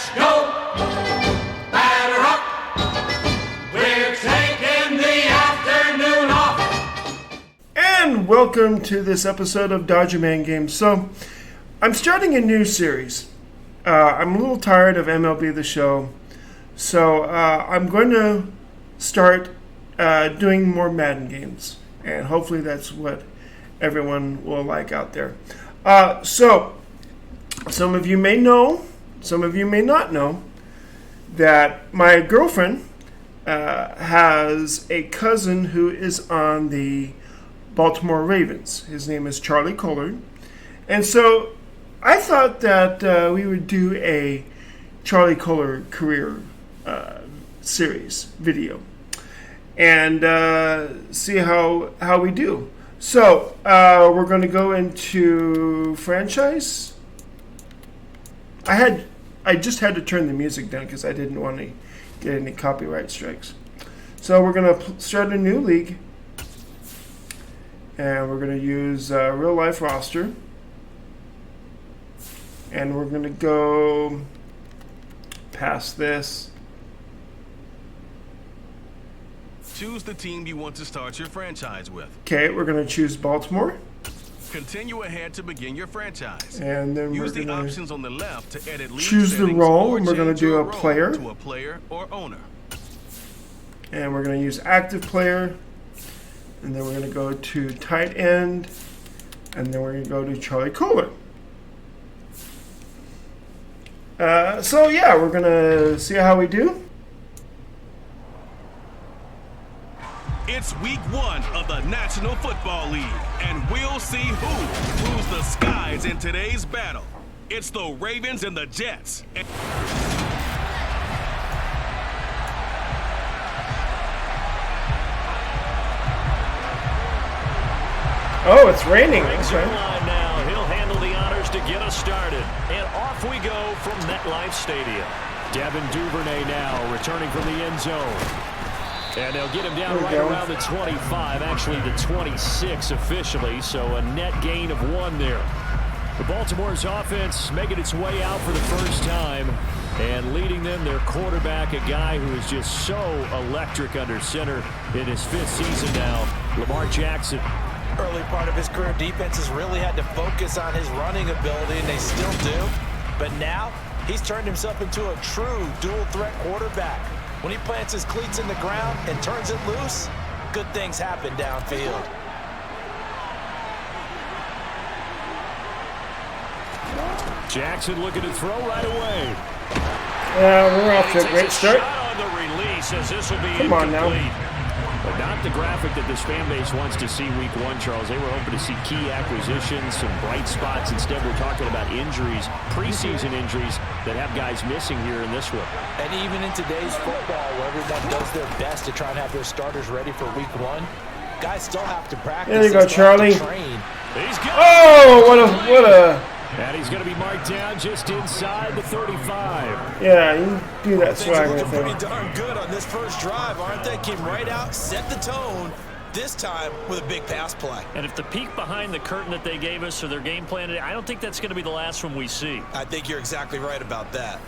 Let's go. Batter up. We're taking the afternoon off. And welcome to this episode of Dodger Man Games. So, I'm starting a new series. I'm a little tired of MLB The Show. So, I'm going to start doing more Madden games. And hopefully that's what everyone will like out there. So, some of you may know, some of you may not know, that my girlfriend has a cousin who is on the Baltimore Ravens. His name is Charlie Kolar. And so I thought that we would do a Charlie Kolar career series video and see how we do. So we're going to go into franchise. I just had to turn the music down because I didn't want to get any copyright strikes. So we're going to start a new league. And we're going to use real life roster. And we're going to go past this. Choose the team you want to start your franchise with. Okay, we're going to choose Baltimore. Continue ahead to begin your franchise. And then use we're the going options on the left to edit league choose the settings role, or and we're going to change do your a role player. to a player or owner. And we're going to use active player. And then we're going to go to tight end. And then we're going to go to Charlie Kolar. So yeah, we're going to see how we do. It's week 1 of the National Football League, and we'll see who rules the skies in today's battle. It's the Ravens and the Jets. Oh, it's raining. Okay. Now he'll handle the honors to get us started, and off we go from MetLife Stadium. Devin Duvernay now returning from the end zone. And they'll get him down right around the 25, actually the 26 officially, so a net gain of 1 there. The Baltimore's offense making its way out for the first time, and leading them, their quarterback, a guy who is just so electric under center in his 5th season now, Lamar Jackson. Early part of his career, defenses really had to focus on his running ability, and they still do. But now, he's turned himself into a true dual-threat quarterback. When he plants his cleats in the ground and turns it loose, good things happen downfield. Jackson looking to throw right away. Yeah, we're off to a great start. Shot on the release as this will be Come on incomplete. now. But not the graphic that this fan base wants to see week 1, Charles. They were hoping to see key acquisitions, some bright spots. Instead, we're talking about injuries, preseason injuries that have guys missing here in this one. And even in today's football, where everyone does their best to try and have their starters ready for week 1, guys still have to practice. There you go, Charlie. He's got Oh, what a... And he's going to be marked down just inside the 35. Yeah, you do that swag right Things are there. pretty darn good on this first drive, aren't they? Came right out, set the tone, this time with a big pass play. And if the peek behind the curtain that they gave us or their game plan today, I don't think that's going to be the last one we see. I think you're exactly right about that.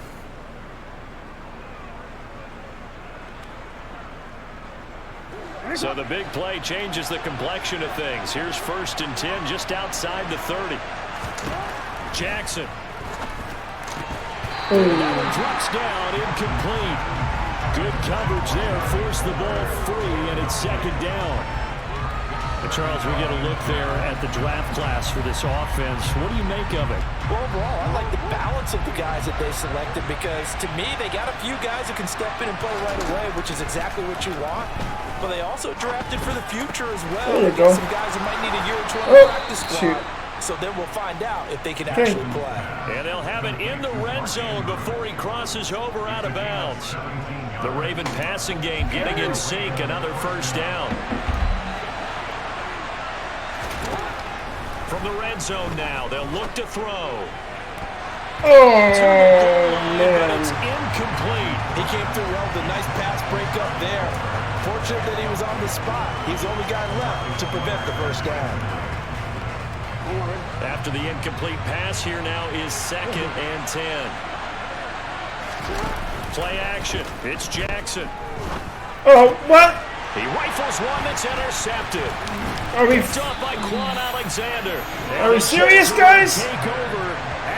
So the big play changes the complexion of things. Here's 1st and 10 just outside the 30. Jackson. That one drops down, incomplete. Good coverage there, forced the ball free, and it's 2nd down. But Charles, we get a look there at the draft class for this offense. What do you make of it? Well, overall, I like the balance of the guys that they selected because, to me, they got a few guys who can step in and play right away, which is exactly what you want. But they also drafted for the future as well. There you They go. got some guys who might need a year or 2 on the practice squad. Shoot. So then we'll find out if they can actually play. And they'll have it in the red zone before he crosses over out of bounds. The Raven passing game getting in sync, another 1st down. From the red zone now, they'll look to throw. Oh, But man. it's incomplete. He came through well with a nice pass break up there. Fortunate that he was on the spot. He's the only guy left to prevent the 1st down. After the incomplete pass, here now is 2nd and 10. Play action. It's Jackson. Oh, what? He rifles one that's intercepted. Are we Picked up by Quan Alexander. Are we serious, guys? Take over.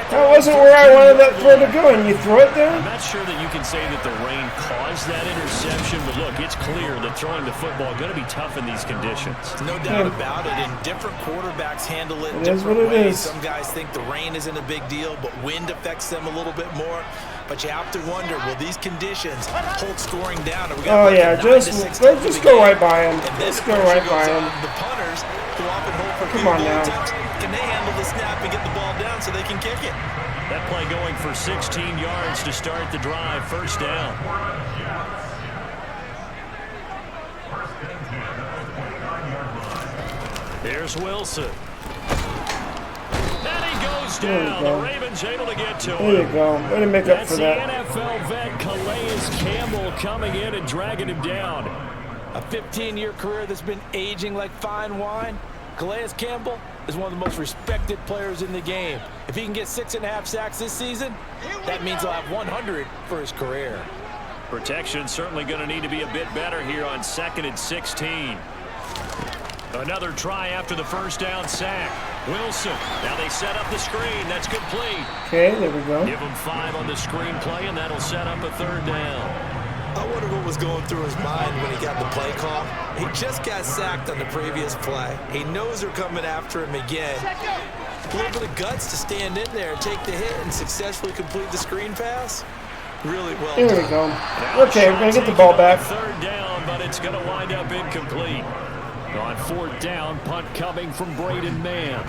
That wasn't where I wanted that throw to go, and you throw it there? I'm not sure that you can say that the rain caused that interception, but look, it's clear that throwing the football is going to be tough in these conditions. No doubt about it, and different quarterbacks handle it It is what different it ways. is. Some guys think the rain isn't a big deal, but wind affects them a little bit more. But you have to wonder, will these conditions hold scoring down? Oh, yeah, just go right by him. Just go right by him. The punters, who often hold for Come on now. attempts, can they handle the snap and get the ball down so they can kick it? That play going for 16 yards to start the drive. First down. Here's Wilson. And he goes down. The Ravens able to get to him. There you go. Way to make up That's for the that. NFL vet Calais Campbell coming in and dragging him down. A 15-year career that's been aging like fine wine. Calais Campbell is one of the most respected players in the game. If he can get 6.5 sacks this season, that means he'll have 100 for his career. Protection certainly going to need to be a bit better here on 2nd and 16. Another try after the first down sack. Wilson. Now they set up the screen. That's complete. Okay, there we go. Give him 5 on the screen play, and that'll set up a 3rd down. I wonder what was going through his mind when he got the play call. He just got sacked on the previous play. He knows they're coming after him again. A little bit of guts to stand in there and take the hit and successfully complete the screen pass. Really well There done. we go. Now Okay, we're going to get the ball taken on back. 3rd down, but it's going to wind up incomplete. On 4th down, punt coming from Braden Mann.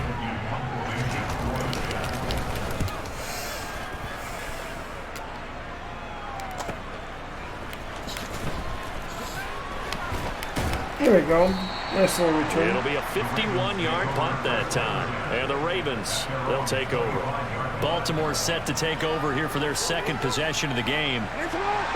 Here we go. Nice little return. It'll be a 51-yard punt that time. And the Ravens, they'll take over. Baltimore set to take over here for their 2nd possession of the game.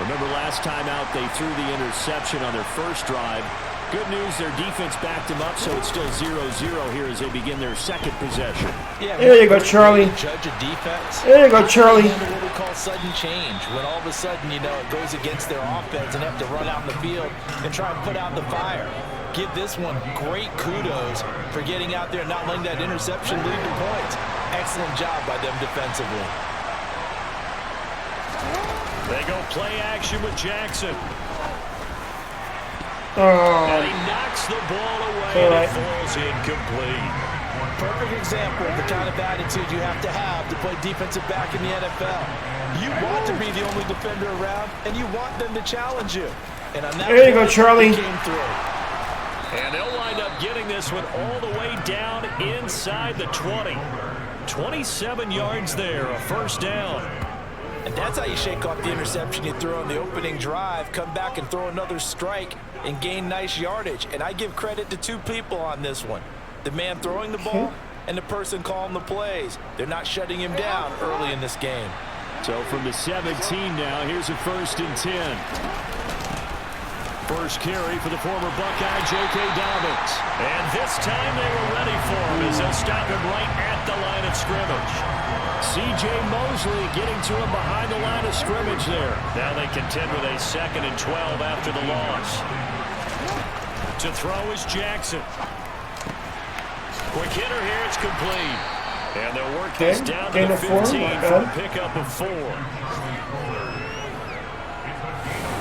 Remember last time out they threw the interception on their first drive. Good news, their defense backed them up, so it's still 0-0 here as they begin their 2nd possession. Yeah, There you go, Charlie. Judge a defense. There you go, Charlie. What we call sudden change. When all of a sudden, you know, it goes against their offense and have to run out in the field and try and put out the fire. Give this one great kudos for getting out there and not letting that interception lead to points. Excellent job by them defensively. They go play action with Jackson. Oh, And he knocks the ball away and All right. it falls incomplete. Perfect example of the kind of attitude you have to play defensive back in the NFL. You want to be the only defender around, and you want them to challenge you. And on that There you go, point, Charlie. he came through. And they'll wind up getting this one all the way down inside the 20. 27 yards there, a 1st down. And that's how you shake off the interception you threw on the opening drive, come back and throw another strike and gain nice yardage. And I give credit to 2 people on this one. The man throwing the ball and the person calling the plays. They're not shutting him down early in this game. So from the 17 now, here's a 1st and 10. First carry for the former Buckeye, J.K. Dobbins. And this time they were ready for him as they'll stop him right at the line of scrimmage. C.J. Mosley getting to him behind the line of scrimmage there. Now they contend with a 2nd and 12 after the loss. To throw is Jackson. Quick hitter here, it's complete. And they'll work this down to the 15 for a pickup of 4.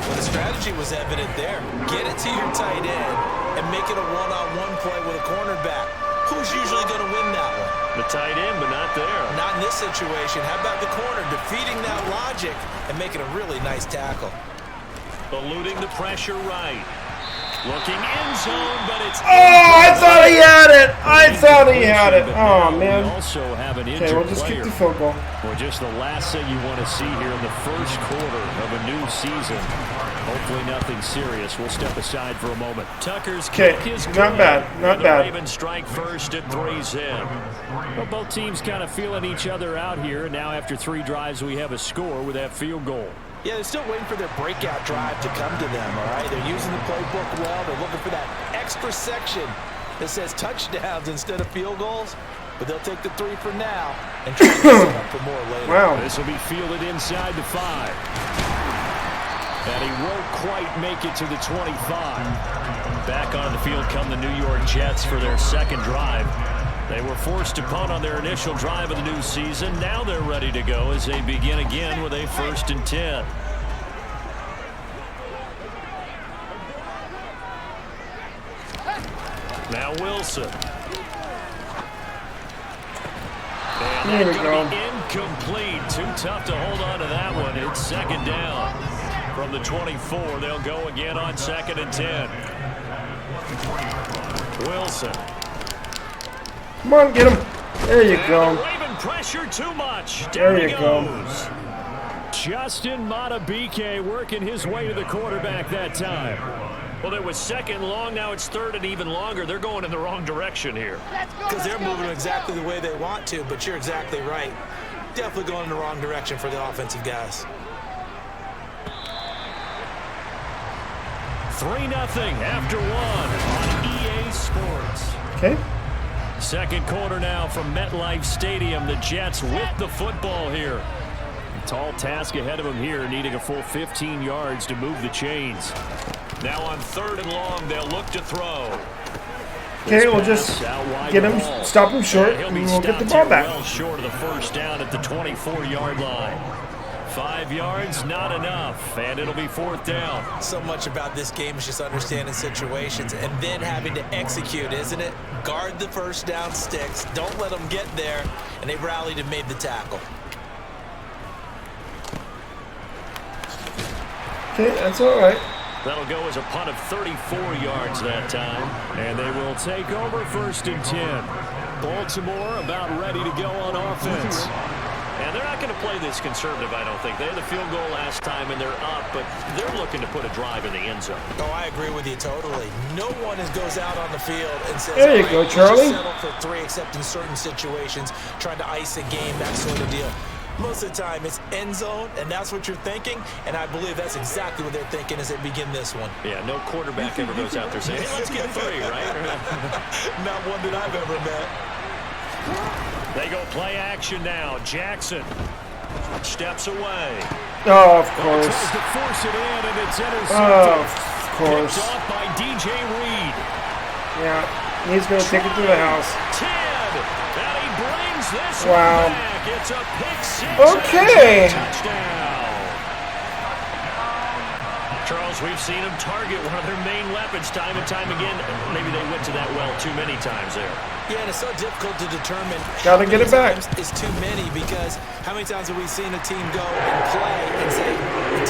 Well, the strategy was evident there. Get it to your tight end and make it a one-on-one play with a cornerback. Who's usually going to win that one? The tight end, but not there. Not in this situation. How about the corner defeating that logic and making a really nice tackle? Eluding the pressure right. Looking end zone, but it's... Oh, I thought he had it. I thought he had it. Oh, We man. also have an injured Okay, we'll just player. kick the field goal. Well, just the last thing you want to see here in the first quarter of a new season. Hopefully nothing serious. We'll step aside for a moment. Tucker's Okay, kick is not good. bad, not The bad. Ravens strike first at 3's in. Well, both teams kind of feeling each other out here. Now after 3 drives, we have a score with that field goal. Yeah, they're still waiting for their breakout drive to come to them, all right? They're using the playbook well. They're looking for that extra section that says touchdowns instead of field goals. but they'll take the 3 for now and try to get it up for more later. Wow. This will be fielded inside the 5. And he won't quite make it to the 25. Back on the field come the New York Jets for their second drive. They were forced to punt on their initial drive of the new season. Now they're ready to go as they begin again with a 1st and 10. Now Wilson. And There we that's go. going to be incomplete. Too tough to hold on to that one. It's 2nd down. From the 24, they'll go again on 2nd and 10. Wilson. Come on, get him. There you And go. the Raven pressure too much. There Down he you go. goes. Justin Madubuike working his way to the quarterback that time. Well, it was 2nd long. Now it's 3rd and even longer. They're going in the wrong direction here. Because they're moving exactly the way they want to, but you're exactly right. Definitely going in the wrong direction for the offensive guys. 3-0 after 1 on EA Sports. Okay. Second quarter now from MetLife Stadium. The Jets with the football here. A tall task ahead of them here, needing a full 15 yards to move the chains. Now on 3rd and long, they'll look to throw. Okay, we'll just get him, stop him short, And he'll and be we'll get the stopped ball here back. well short of the 1st down at the 24-yard line. 5 yards, not enough, and it'll be 4th down. So much about this game is just understanding situations and then having to execute, isn't it? Guard the 1st down sticks. Don't let them get there, and they rallied and made the tackle. Okay, that's all right. That'll go as a punt of 34 yards that time, and they will take over 1st and 10. Baltimore about ready to go on offense. And they're not going to play this conservative, I don't think. They had the field goal last time, and they're up, but they're looking to put a drive in the end zone. Oh, I agree with you totally. No one goes out on the field and says, There you "All go, right, Charlie." let's just settle for 3, except in certain situations, trying to ice a game, that sort of deal. Most of the time, it's end zone, and that's what you're thinking, and I believe that's exactly what they're thinking as they begin this one. Yeah, no quarterback ever goes out there saying, hey, let's get 3, right? Not one that I've ever met. They go play action now. Jackson steps away. Oh, of Tries course. to force it in, and it's intercepted. Oh, of course. Picked off by DJ Reed. Yeah, he's going to take it to the house. 10, and he brings this Wow. one back. It's a pick 6. Okay. And a touchdown. Charles, we've seen him target one of their main weapons time and time again. Maybe they went to that well too many times there. Yeah, and it's so difficult to determine Gotta get it back. It's too many because how many times have we seen a team go and play and say,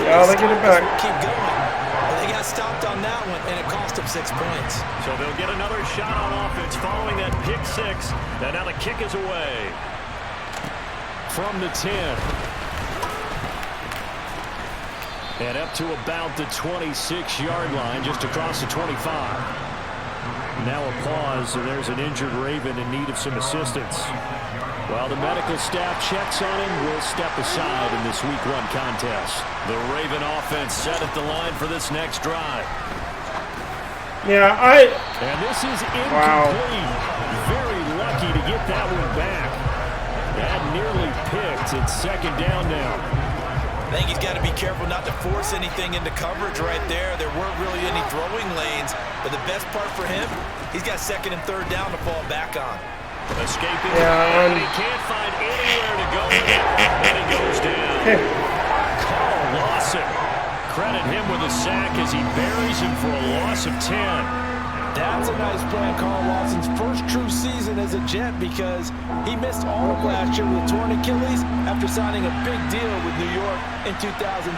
Gotta get it back. keep going. Well, they got stopped on that one, and it cost them 6 points. So they'll get another shot on offense following that pick 6. And now the kick is away. From the 10. And up to about the 26-yard line, just across the 25. Now a pause, and there's an injured Raven in need of some assistance. While the medical staff checks on him, we'll step aside in this Week 1 contest. The Raven offense set at the line for this next drive. Yeah, And this is incomplete. Wow. Very lucky to get that one back. That nearly picked. It's 2nd down now. I think he's got to be careful not to force anything into coverage right there. There weren't really any throwing lanes, but the best part for him, he's got 2nd and 3rd down to fall back on. Escaping. Yeah, And he can't find anywhere to go. And he goes down. okay. Carl Lawson. Credit him with a sack as he buries him for a loss of 10. That's a nice play on Carl Lawson's first true season as a Jet because he missed all of last year with a torn Achilles after signing a big deal with New York in 2021.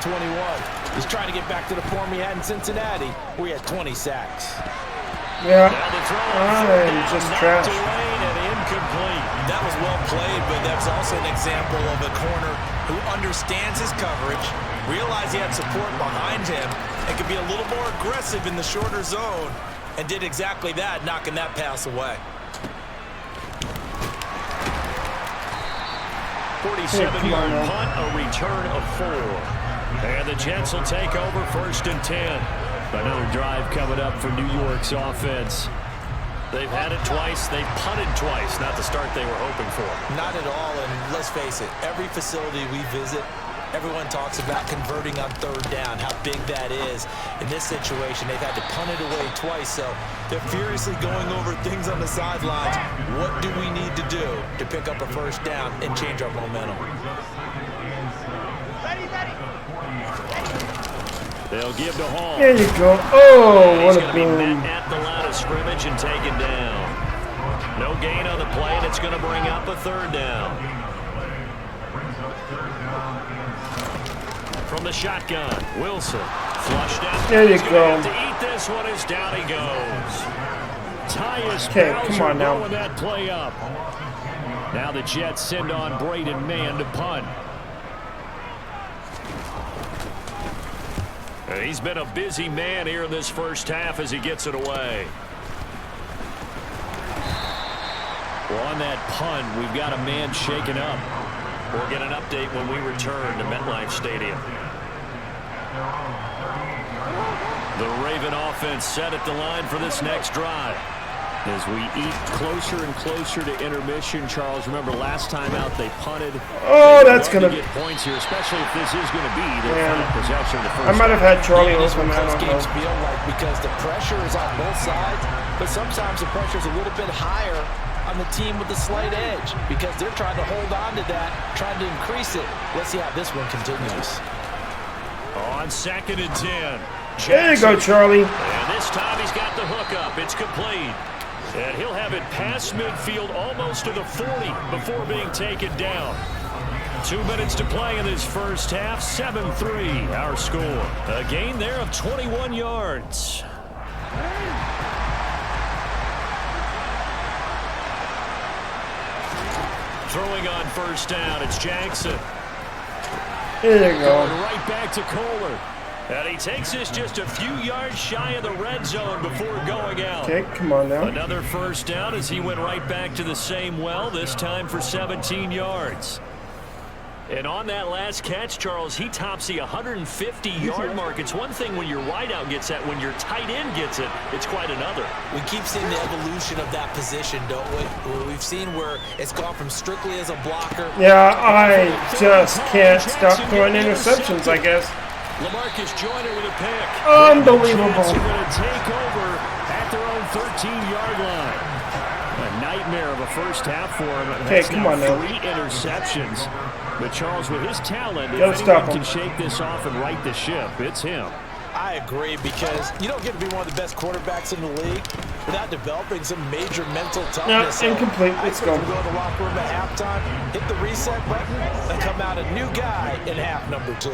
He's trying to get back to the form he had in Cincinnati where he had 20 sacks. Yeah, Now the throw I'm just trash. and incomplete. That was well played, but that's also an example of a corner who understands his coverage, realized he had support behind him, and could be a little more aggressive in the shorter zone, and did exactly that, knocking that pass away. 47-yard punt, a return of 4. And the Jets will take over 1st and 10. Another drive coming up for New York's offense. They've had it twice. They've punted twice. Not the start they were hoping for. Not at all, and let's face it, every facility we visit, everyone talks about converting on third down, how big that is. In this situation, they've had to punt it away twice, so they're furiously going over things on the sidelines. What do we need to do to pick up a first down and change our momentum? They'll give to Hall. There you go. Oh, what He's a going to be boom. met at the line of scrimmage and taken down. No gain on the play, and it's going to bring up a third down. From the shotgun, Wilson flushed out. There you He's go. gonna have to eat this one as down he goes. Tyus Okay, Bowser come on now. blowing that play up. Now the Jets send on Braden Mann to punt. And he's been a busy man here in this first half as he gets it away. Well, on that punt, we've got a man shaken up. We'll get an update when we return to MetLife Stadium. The Raven offense set at the line for this next drive. As we eat closer and closer to intermission, Charles, remember last time out they punted. Oh, that's going to get points here, especially if this is going to be their final possession of the first. I might have had Charlie That's open. what I those don't games know. feel like because the pressure is on both sides, but sometimes the pressure is a little bit higher on the team with the slight edge because they're trying to hold on to that, trying to increase it. Let's see how this one continues. On 2nd and 10. There you go, Charlie. And this time he's got the hook up. It's complete. And he'll have it past midfield almost to the 40 before being taken down. 2 minutes to play in this first half. 7-3 our score. A gain there of 21 yards. Throwing on first down, it's Jackson. There you Going go. right back to Kolar. And he takes this just a few yards shy of the red zone before going out. Okay, come on now. Another first down as he went right back to the same well, this time for 17 yards. And on that last catch, Charles, he tops the 150-yard mark. It's one thing when your wideout gets that. When your tight end gets it, it's quite another. We keep seeing the evolution of that position, don't we? We've seen where it's gone from strictly as a blocker. Yeah, I just can't stop throwing interceptions, I guess. LaMarcus Joyner with a pick. Unbelievable. The Jets are going to take over at their own 13-yard line. A nightmare of a first half for him. Okay, That's come now on now. 3 interceptions. But Charles, with his talent, if Gotta stop anyone him. can shake this off and right the ship, it's him. I agree because you don't get to be one of the best quarterbacks in the league without developing some major mental toughness. No, incomplete. I Let's expect go. him to go to the locker room at halftime, hit the reset button, and come out a new guy in half number 2.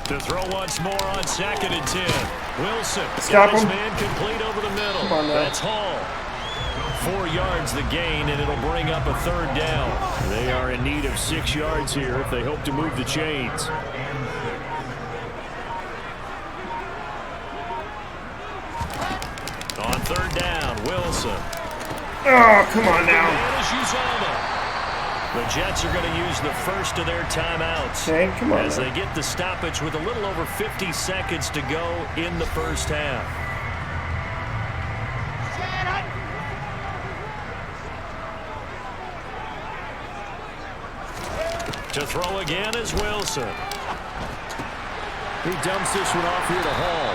To throw once more on 2nd and 10. Wilson. Stop Got his him. man complete over the middle. Come on now. That's Hall. 4 yards the gain, and it'll bring up a third down. They are in need of 6 yards here if they hope to move the chains. On third down, Wilson. Oh, come on now. And is Uzama. The Jets are going to use the first of their timeouts Okay, come on as now. they get the stoppage with a little over 50 seconds to go in the first half. To throw again is Wilson. He dumps this one off here to Hall.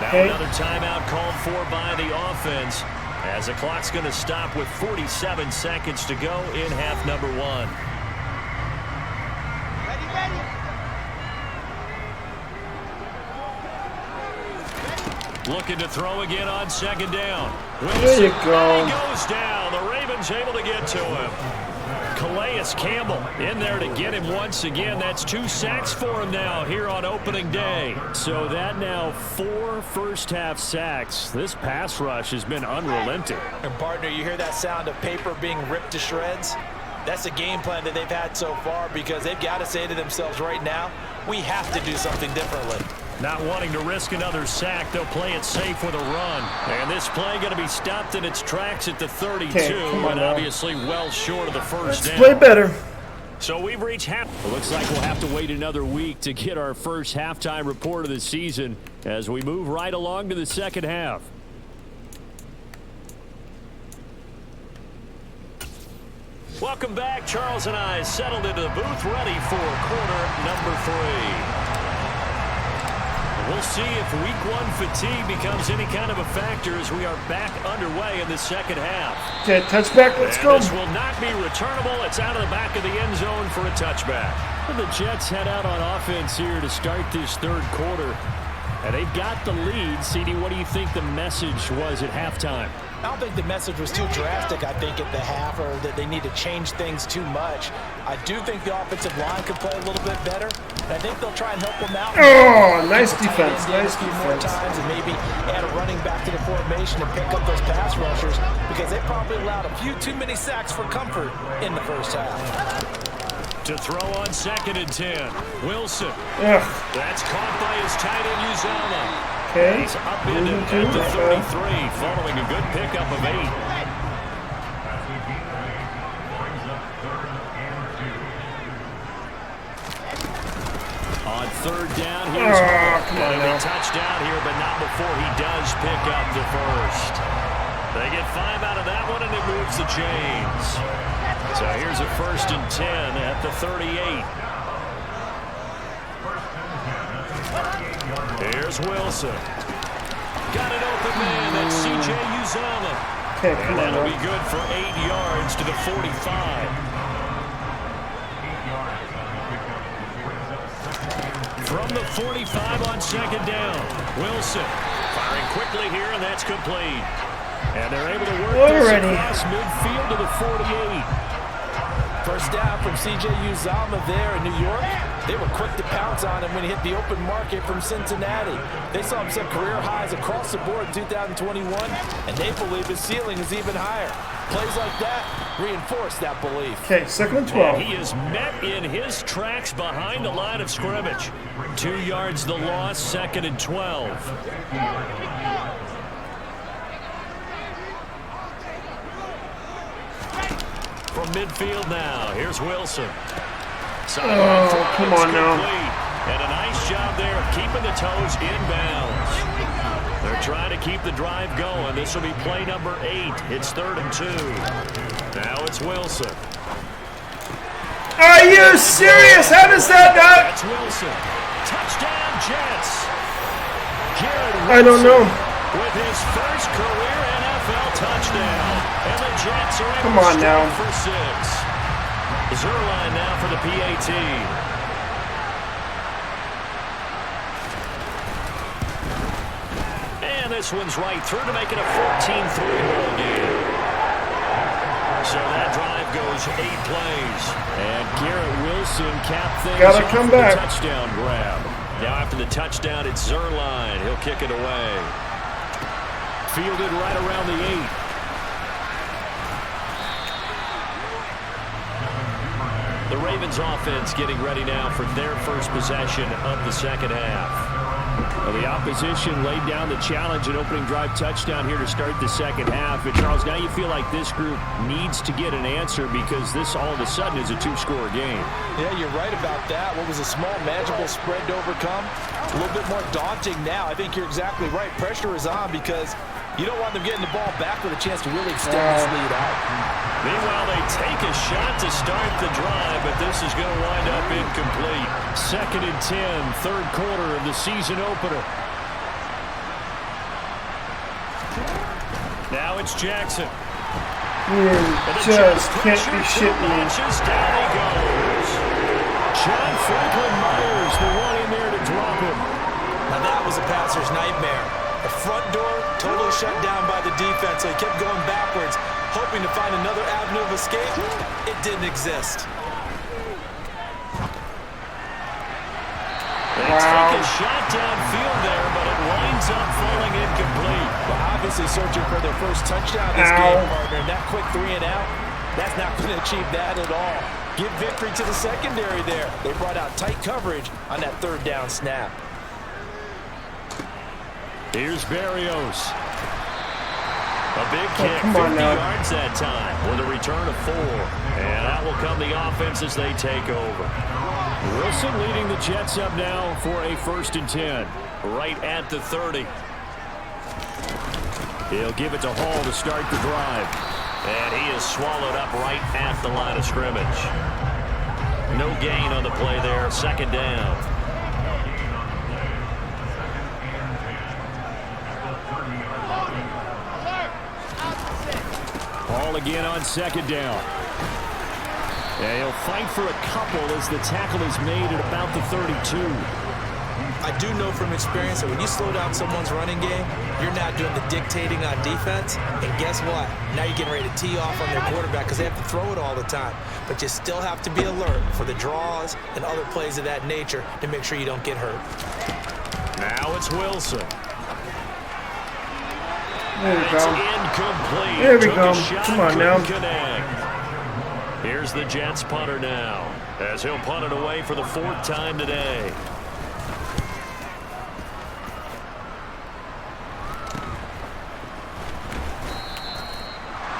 Now Okay. another timeout called for by the offense as the clock's going to stop with 47 seconds to go in half number 1. Looking to throw again on 2nd down. There you go. He goes down. The Ravens able to get to him. Calais Campbell in there to get him once again. That's 2 sacks for him now here on opening day. So that now 4 first-half sacks. This pass rush has been unrelenting. And partner, you hear that sound of paper being ripped to shreds? That's the game plan that they've had so far because they've got to say to themselves right now, we have to do something differently. Not wanting to risk another sack, they'll play it safe with a run. And this play going to be stopped in its tracks at the 32, Okay, come on and now. obviously well short of the first Let's down. play better. So we've reached half. It looks like we'll have to wait another week to get our first halftime report of the season as we move right along to the second half. Welcome back. Charles and I settled into the booth ready for quarter number 3. We'll see if week 1 fatigue becomes any kind of a factor as we are back underway in the second half. Okay, touchback, let's go. This will not be returnable. It's out of the back of the end zone for a touchback. And the Jets head out on offense here to start this third quarter. And they've got the lead. CD, what do you think the message was at halftime? I don't think the message was too drastic, I think, at the half, or that they need to change things too much. I do think the offensive line could play a little bit better. And I think they'll try and help them out. Oh, nice defense. Nice more defense. times and maybe add a running back to the formation and pick up those pass rushers because they probably allowed a few too many sacks for comfort in the first half. To throw on 2nd and 10. Wilson. Ugh. That's caught by his tight end, Uzomah. Okay. He's upended at the 33, following a good pickup of 8. On 3rd down, here's a touchdown here, but not before he does pick up the first. They get 5 out of that one, and it moves the chains. So here's a 1st and 10 at the 38. Here's Wilson. Got an open man. That's C.J. Uzomah. Okay, and that'll be good for 8 yards to the 45. From the 45 on 2nd down. Wilson firing quickly here, and that's complete. And they're able to work this across midfield to the 48. First down from C.J. Uzomah there in New York. They were quick to pounce on him when he hit the open market from Cincinnati. They saw him set career highs across the board in 2021, and they believe his ceiling is even higher. Plays like that reinforce that belief. Okay, 2nd and 12. And he is met in his tracks behind the line of scrimmage. 2 yards the loss, 2nd and 12. From midfield now, here's Wilson. Oh, come on now. And a nice job there of keeping the toes inbounds. They're trying to keep the drive going. This will be play number 8. It's 3rd and 2. Now it's Wilson. Are you serious? How does that not? That's Wilson. Touchdown, Jets. I don't know. With his first career NFL touchdown. And the Jets are Come on now. For 6. Zerline now for the PAT. And this one's right through to make it a 14-3 ball game. So that drive goes 8 plays. And Garrett Wilson capped things Gotta off come with back. a touchdown grab. Now after the touchdown, it's Zerline. He'll kick it away. Fielded right around the 8. The Ravens offense getting ready now for their first possession of the second half. Well, the opposition laid down the challenge and opening drive touchdown here to start the second half. And Charles, now you feel like this group needs to get an answer because this all of a sudden is a 2-score game. Yeah, you're right about that. What was a small, manageable spread to overcome, a little bit more daunting now. I think you're exactly right. Pressure is on because you don't want them getting the ball back with a chance to really extend this lead out. Meanwhile, they take a shot to start the drive, but this is going to wind up incomplete. 2nd and 10, 3rd quarter of the season opener. Now it's Jackson. You just can't be shitting me. Down he goes. John Franklin Myers, the one in there to drop him. Now that was a passer's nightmare. The front door totally shut down by the defense, so he kept going backwards, hoping to find another avenue of escape. It didn't exist. They take a shot downfield there, but it winds up falling incomplete. Well, obviously searching for their first touchdown this game, partner. And that quick 3 and out, that's not going to achieve that at all. Give victory to the secondary there. They brought out tight coverage on that 3rd down snap. Here's Berrios. A big kick, come 50 on now. yards that time with a return of 4. And out will come the offense as they take over. Wilson leading the Jets up now for a 1st and 10. Right at the 30. He'll give it to Hall to start the drive. And he is swallowed up right at the line of scrimmage. No gain on the play there. 2nd down. Hall again on 2nd down. And he'll fight for a couple as the tackle is made at about the 32. I do know from experience that when you slow down someone's running game, you're not doing the dictating on defense. And guess what? Now you're getting ready to tee off on their quarterback because they have to throw it all the time. But you still have to be alert for the draws and other plays of that nature to make sure you don't get hurt. Now it's Wilson. There we It's go. incomplete. There we Took go. a shot, Come on now. couldn't connect. Here's the Jets punter now, as he'll punt it away for the 4th time today.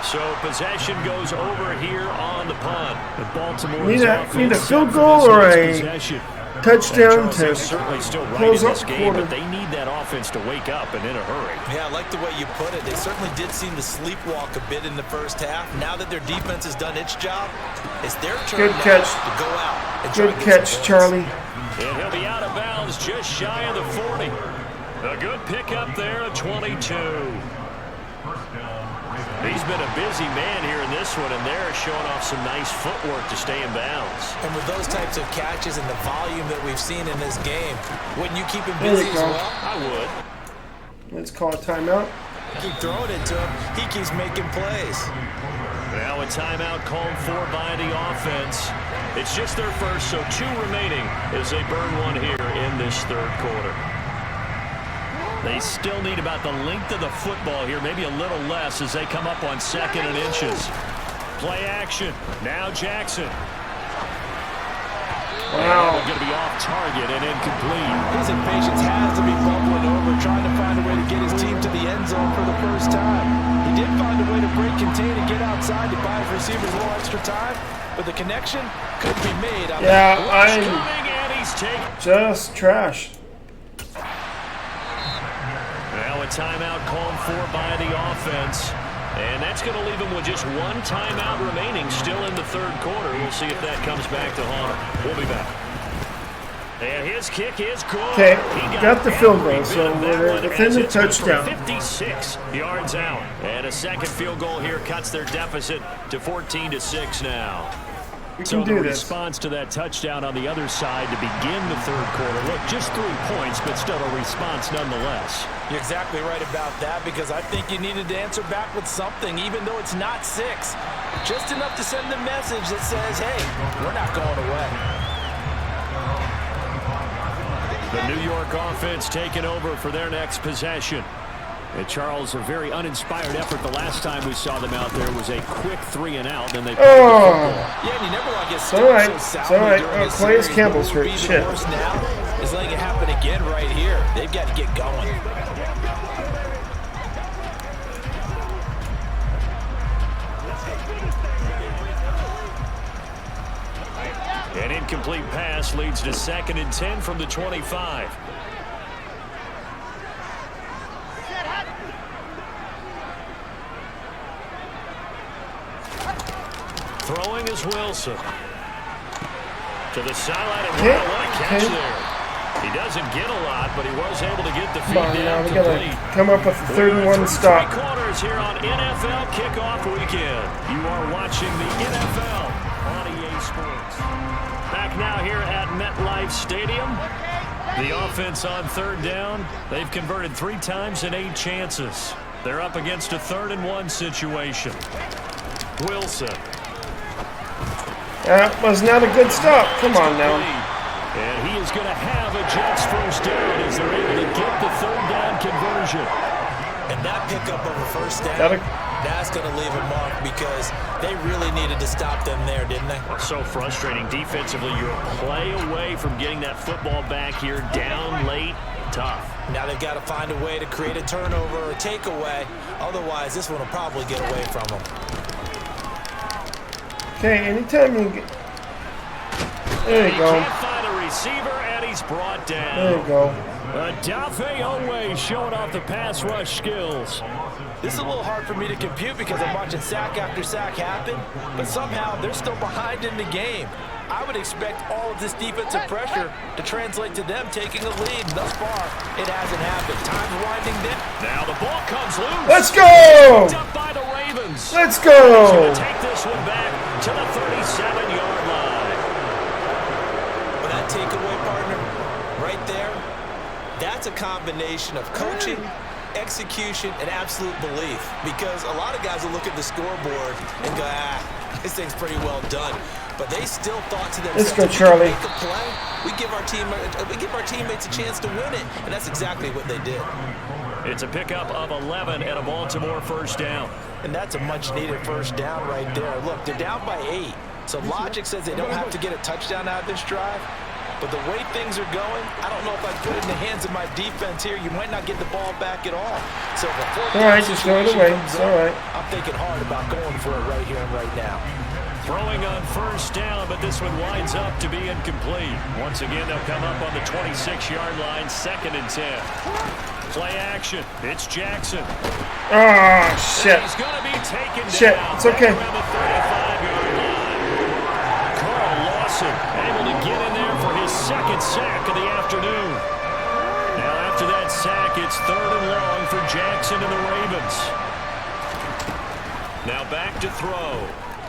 So possession goes over here on the punt. The Baltimore Need a field goal or a touchdown to certainly still right close in up this game, quarter. but they need that offense to wake up and in a hurry. Yeah, I like the way you put it. They certainly did seem to sleepwalk a bit in the first half. Now that their defense has done its job, it's their turn Good now catch. to go out and try Good to get catch, some points. Charlie. And he'll be out of bounds just shy of the 40. A good pickup there at 22. He's been a busy man here in this one, and they're showing off some nice footwork to stay in bounds. And with those types of catches and the volume that we've seen in this game, wouldn't you keep him There we busy as go. well? I would. Let's call a timeout. Keep throwing it to him. He keeps making plays. Now a timeout called for by the offense. It's just their first, so 2 remaining as they burn one here in this 3rd quarter. They still need about the length of the football here, maybe a little less as they come up on 2nd and inches. Play action. Now Jackson. Wow. Going to be off target and incomplete. His impatience has to be bubbling over, trying to find a way to get his team to the end zone for the first time. He did find a way to break, contain, and get outside to buy his receivers a little extra time, but the connection couldn't be made. Yeah, Coming, I'm and he's taken. just trash. Now a timeout called for by the offense. And that's going to leave him with just 1 timeout remaining still in the 3rd quarter. We'll see if that comes back to haunt him. We'll be back. And his kick is good. Okay, He got the field goal, every so bit of that we're one within as the it's good touchdown. from 56 yards out. And a 2nd field goal here cuts their deficit to 14-6 now. We So can the do this. response to that touchdown on the other side to begin the 3rd quarter. Look, just 3 points, but still a response nonetheless. You're exactly right about that, because I think you needed to answer back with something, even though it's not 6. Just enough to send a message that says, hey, we're not going away. The New York offense taking over for their next possession. And Charles, a very uninspired effort. The last time we saw them out there was a quick 3 and out. Then they played the football. Yeah, and you never want to get It's all right. so It's soundly all right. during this Calais series. Campbell's What would hurt. be Shit. even worse now is letting it happen again right here. They've got to get going. An incomplete pass leads to 2nd and 10 from the 25. Throwing is Wilson. To the sideline, and Okay, what a catch okay. there. He doesn't get a lot, but he was able to get the feed Come on now, down we complete. gotta come up with a 3rd and 1 Three stop. quarters here on NFL Kickoff Weekend. You are watching the NFL on EA Sports. Back now here at MetLife Stadium. The offense on 3rd down. They've converted 3 times in 8 chances. They're up against a 3rd and 1 situation. Wilson. That was not a good stop. Come on now. And he is going to have a Jets first down as they're able to get the 3rd down conversion. And that pickup of a first down, Gotta- that's going to leave a mark, because they really needed to stop them there, didn't they? So frustrating defensively. You're a play away from getting that football back here down late. tough. Now they've got to find a way to create a turnover or a takeaway. Otherwise, this one will probably get away from them. Okay, anytime you get... There you go. Can't find a receiver, and he's brought down. There you go. Dafe Owe showing off the pass rush skills. This is a little hard for me to compute because I'm watching sack after sack happen, but somehow they're still behind in the game. I would expect all of this defensive pressure to translate to them taking a lead. Thus far, it hasn't happened. Time's winding down. Now the ball comes loose. Let's go! Picked up by the Ravens. Let's He's going go! to take this one back to the 37-yard line. But that takeaway, partner, right there, that's a combination of coaching, execution, and absolute belief. Because a lot of guys will look at the scoreboard and go, this thing's pretty well done. But they still thought to themselves, Let's go, Charlie. Make a play, we give our teammates a chance to win it. And that's exactly what they did. It's a pickup of 11 and a Baltimore first down. And that's a much-needed first down right there. Look, they're down by 8. So logic says they don't have to get a touchdown out of this drive. But the way things are going, I don't know if I'd put it in the hands of my defense here. You might not get the ball back at all. So if a fourth down just throw it away. It's all right. I'm thinking hard about going for it right here and right now. Throwing on first down, but this one winds up to be incomplete. Once again, they'll come up on the 26-yard line, 2nd and 10. Play action. It's Jackson. Ah, shit. He's going to be taken Shit, down. it's okay. Around the 35-yard line. Carl Lawson able to get in there for his 2nd sack of the afternoon. Now after that sack, it's 3rd and long for Jackson and the Ravens. Now back to throw.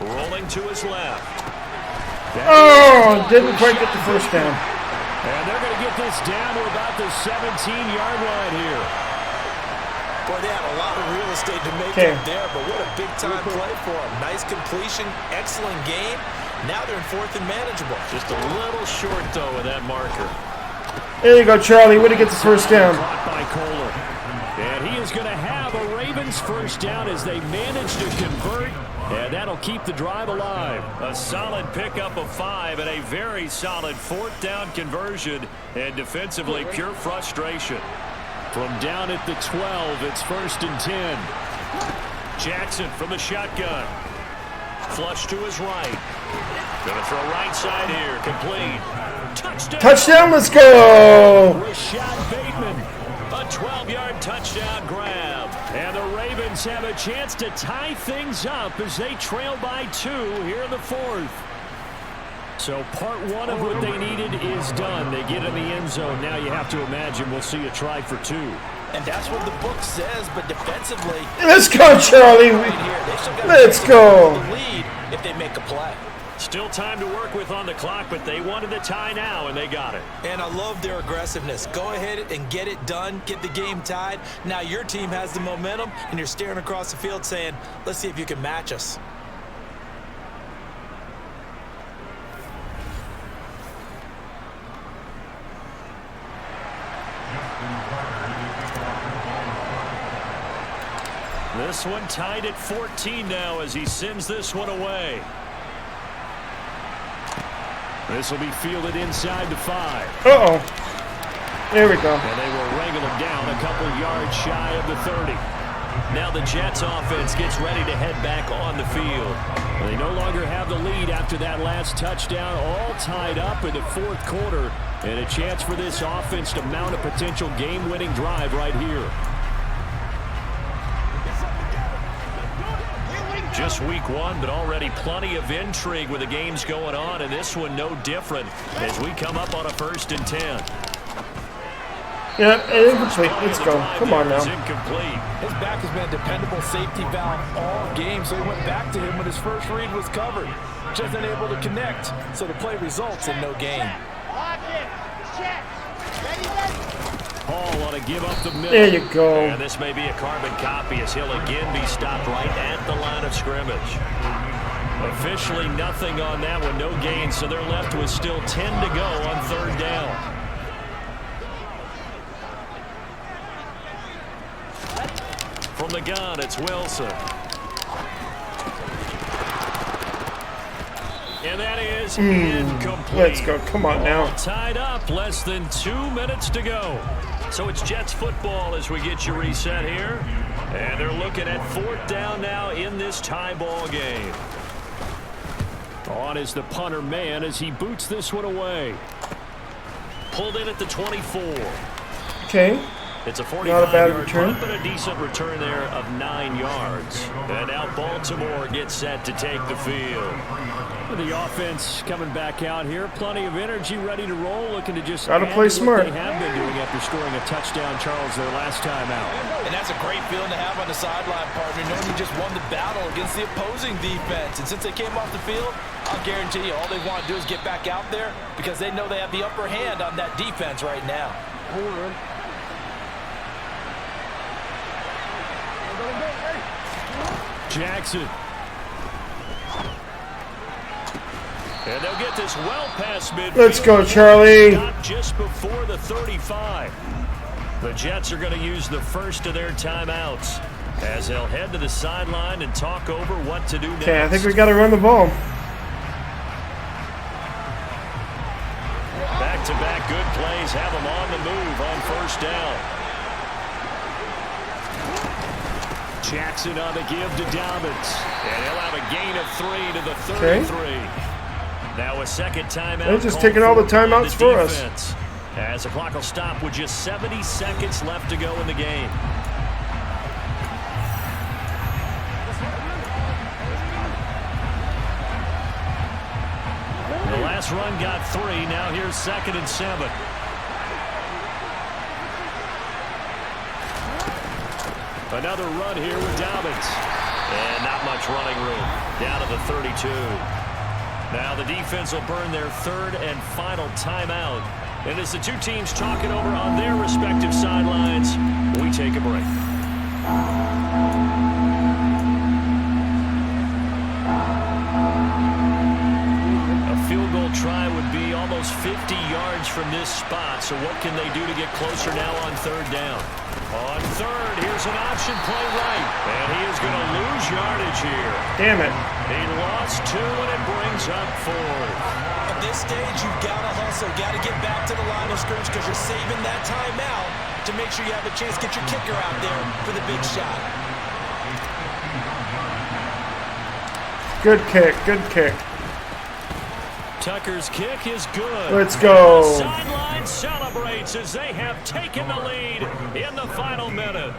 Rolling to his left. Oh, didn't quite get the first down. And they're going to get this down to about the 17-yard line here. Boy, they had a lot of real estate to make up there, but what a big-time play for them. Nice completion, excellent game. Now they're in 4th and manageable. Just a little short, though, of that marker. There you go, Charlie. Way to get the first down. Caught by Kolar. And he is going to have a Ravens first down as they manage to convert. And that'll keep the drive alive. A solid pickup of 5 and a very solid 4th down conversion. And defensively, pure frustration. From down at the 12, it's 1st and 10. Jackson from the shotgun. Flush to his right. Going to throw right side here. Complete. Touchdown. Touchdown, let's go. Rashad Bateman. A 12-yard touchdown grab. And the Ravens have a chance to tie things up as they trail by 2 here in the 4th. So part 1 of what they needed is done. They get in the end zone. Now you have to imagine we'll see a try for 2. And that's what the book says, but defensively... Let's go, Charlie. Right here, they still gotta Let's go. the lead if they make a play. Still time to work with on the clock, but they wanted the tie now, and they got it. And I love their aggressiveness. Go ahead and get it done, get the game tied. Now your team has the momentum, and you're staring across the field saying, let's see if you can match us. This one tied at 14 now as he sends this one away. This will be fielded inside the 5. Uh-oh. There we go. And they will wrangle him down a couple yards shy of the 30. Now the Jets offense gets ready to head back on the field. They no longer have the lead after that last touchdown, all tied up in the 4th quarter. And a chance for this offense to mount a potential game-winning drive right here. Just week 1, but already plenty of intrigue with the games going on, and this one no different as we come up on a 1st and 10. Yeah, incomplete. Let's go. Come on now. Incomplete. His back has been a dependable safety valve all game, so he went back to him when his first read was covered. Just unable to connect, so the play results in no gain. Hall ought to give up the middle. There you go. And this may be a carbon copy as he'll again be stopped right at the line of scrimmage. Officially nothing on that one, no gain, so they're left with still 10 to go on 3rd down. From the gun, it's Wilson. And that is incomplete. Let's go. Come on now. All tied up, less than 2 minutes to go. So it's Jets football as we get you reset here. And they're looking at 4th down now in this tie ball game. On is the punter man as he boots this one away. Pulled in at the 24. Okay. It's a Not a bad 45-yard return. punt, but a decent return there of 9 yards. And now Baltimore gets set to take the field. The offense coming back out here. Plenty of energy, ready to roll. Looking to just Gotta add play to smart. what they have been doing after scoring a touchdown, Charles, their last time out. And that's a great feeling to have on the sideline, partner, knowing you just won the battle against the opposing defense. And since they came off the field, I'll guarantee you all they want to do is get back out there because they know they have the upper hand on that defense right now. Jackson. And they'll get this well past midfield. Let's go, Charlie. Not just before the 35. The Jets are going to use the first of their timeouts as they'll head to the sideline and talk over what to do next. Okay, I think we got to run the ball. Back-to-back good plays have them on the move on 1st down. Jackson on the give to Dobbins. And he'll have a gain of 3 to the 33. Okay. Now a second timeout. They're just called taking all the by timeouts for us. defense, as the clock will stop with just 70 seconds left to go in the game. The last run got 3. Now here's 2nd and 7. Another run here with Dobbins. And not much running room. Down to the 32. Now the defense will burn their 3rd and final timeout. And as the two teams talk it over on their respective sidelines, we take a break. A field goal try would be almost 50 yards from this spot. So what can they do to get closer now on 3rd down? On 3rd, here's an option play right. And he is going to lose yardage here. Damn it. He lost 2, and it brings up 4th. At this stage, you've got to hustle, got to get back to the line of scrimmage because you're saving that timeout to make sure you have a chance to get your kicker out there for the big shot. Good kick, good kick. Tucker's kick is good. Let's go. The sideline celebrates as they have taken the lead in the final minute.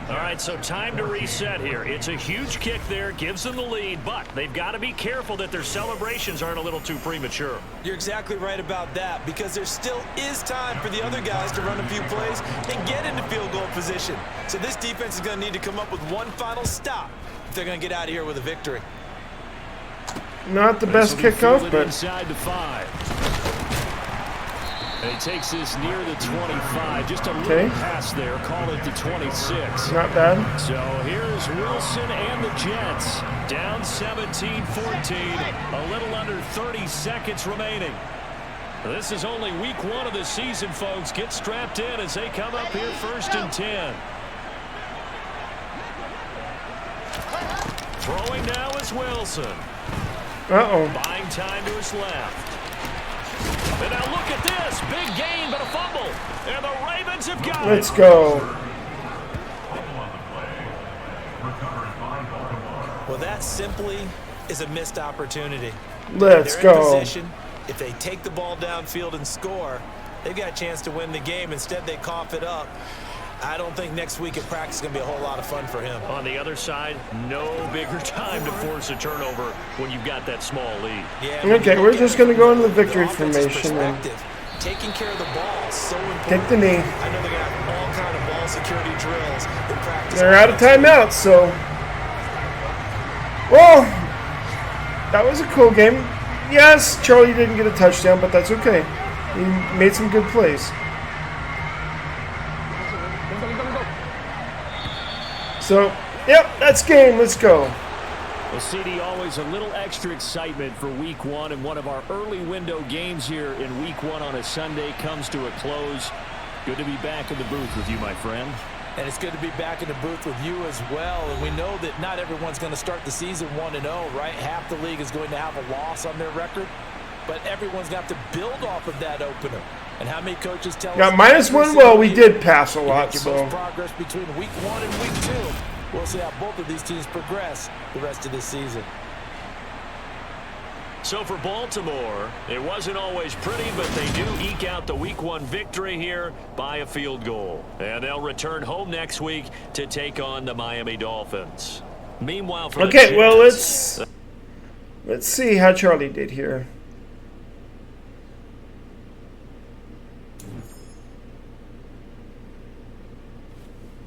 All right, so time to reset here. It's a huge kick there, gives them the lead, but they've got to be careful that their celebrations aren't a little too premature. You're exactly right about that because there still is time for the other guys to run a few plays and get into field goal position. So this defense is going to need to come up with one final stop if they're going to get out of here with a victory. Not the best kickoff, but inside the 5. And he takes this near the 25. Just a little pass there. Call it the 26. not bad. So here's Wilson and the Jets. Down 17-14. A little under 30 seconds remaining. This is only week 1 of the season, folks. Get strapped in as they come up here 1st and 10. Throwing now is Wilson. Uh-oh. Buying time to his left. And now look at this. Big gain, but a fumble. And the Ravens have got Let's it. go. Well, that simply is a missed opportunity. Let's They're in go. position. If they take the ball downfield and score, they've got a chance to win the game. Instead, they cough it up. I don't think next week at practice is going to be a whole lot of fun for him. On the other side, no bigger time to force a turnover when you've got that small lead. Yeah, Okay, we're just going to go into the victory offensive formation and perspective, taking care of the ball is so important. take the knee. I know they're going to have all kind of ball security drills in practice. They're out of timeouts, so. Well, that was a cool game. Yes, Charlie didn't get a touchdown, but that's okay. He made some good plays. So, yep, that's game. Let's go. Well, CD, always a little extra excitement for week 1, and one of our early window games here in week 1 on a Sunday comes to a close. Good to be back in the booth with you, my friend. And it's good to be back in the booth with you as well. And we know that not everyone's going to start the season 1-0, right? Half the league is going to have a loss on their record. But everyone's got to build off of that opener. And how many coaches tell Got us -1. Well, we did pass a lot, so so. progress between week 1 and week 2. We'll see how both of these teams progress the rest of this season. So for Baltimore, it wasn't always pretty, but they do eke out the week 1 victory here by a field goal. And they'll return home next week to take on the Miami Dolphins. Meanwhile, for Okay, well, let's see how Charlie did here.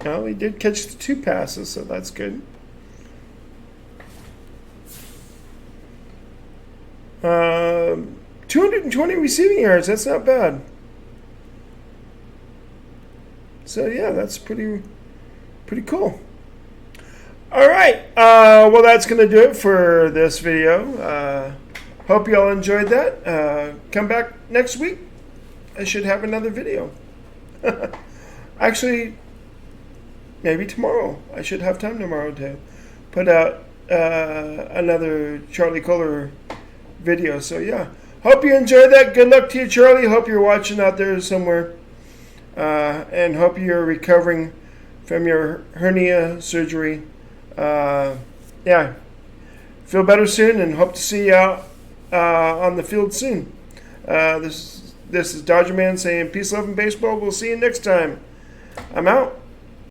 Well, he did catch the 2 passes, so that's good. 220 receiving yards. That's not bad. So yeah, that's pretty cool. All right. Well, that's gonna do it for this video. Hope you all enjoyed that. Come back next week. I should have another video. Actually, maybe tomorrow. I should have time tomorrow to put out another Charlie Kolar video. So yeah, hope you enjoyed that. Good luck to you, Charlie. Hope you're watching out there somewhere, and hope you're recovering from your hernia surgery. Yeah, feel better soon, and hope to see you out on the field soon. This is Dodger Man saying peace, love, and baseball. We'll see you next time. I'm out.